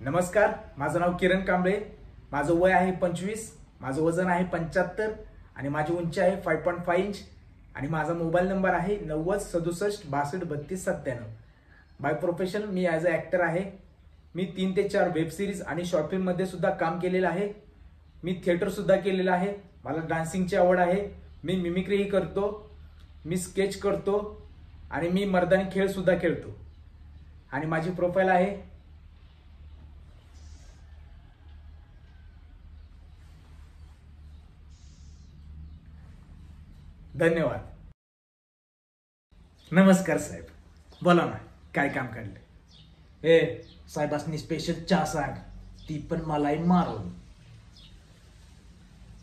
नमस्कार, माझं नाव किरण कांबळे. माझं वय आहे 25, माझं वजन आहे 75 आणि माझी उंची आहे 5.5 इंच आणि माझा मोबाईल नंबर आहे 9067623297. By profession me as a actor आहे. मी 3 ते 4 वेब सिरीज आणि शॉर्ट फिल्ममध्ये सुद्धा काम केलेलं आहे. मी थिएटर सुद्धा केलेलं आहे. मला डान्सिंगची आवड आहे. मी मिमिक्रीही करतो, मी स्केच करतो आणि मी मर्दानी खेळ सुद्धा खेळतो. आणि माझी प्रोफाईल आहे धन्यवाद. नमस्कार साहेब, बोला ना, काय काम काढलं? साहेबांनी स्पेशल चहा सांग, ती पण मलाही मारून.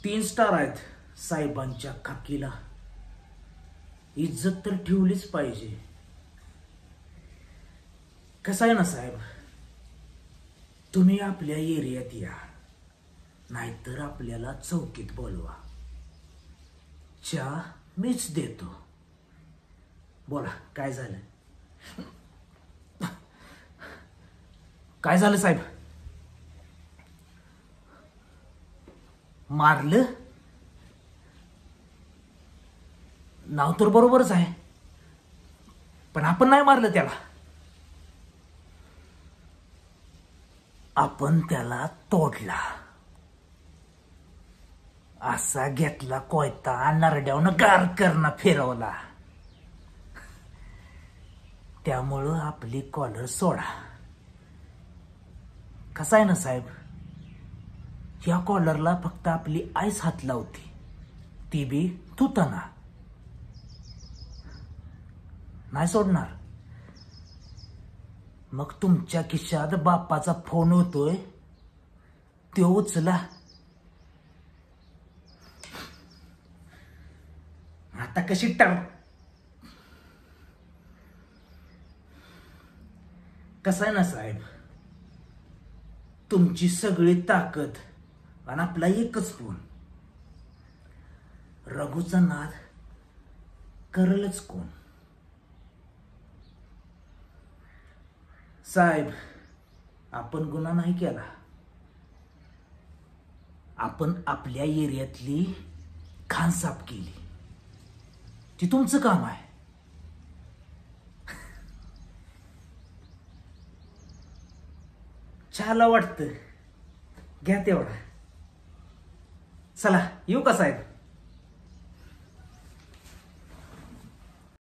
3 स्टार आहेत साहेबांच्या खाकीला, इज्जत तर ठेवलीच पाहिजे. कसं आहे ना साहेब, तुम्ही आपल्या एरियात या, नाहीतर आपल्याला चौकीत बोलवा. चहा मीच देतो. बोला, काय झालं? काय झालं साहेब? मारलं? नाव तर बरोबरच आहे, पण आपण नाही मारलं त्याला. आपण त्याला तोडला. असा घेतला कोयता, नरड्यावनं गार करणं फिरवला. त्यामुळं आपली कॉलर सोडा. कसं आहे ना साहेब, या कॉलरला फक्त आपली आईच हात लावती, ती बी तुताना. नाही सोडणार. मग तुमच्या खिशात बापाचा फोन होतोय, तो उचला. आता कशी टाळ? कसं आहे ना साहेब, तुमची सगळी ताकद आणि आपला एकच फोन. रघुचा नाद करलच कोण? साहेब, आपण गुन्हा नाही केला. आपण आपल्या एरियातली खान साफ केली. ती तुमचं काम आहे. चहाला वाटतं, घ्या तेवढा. चला, येऊ का साहेब?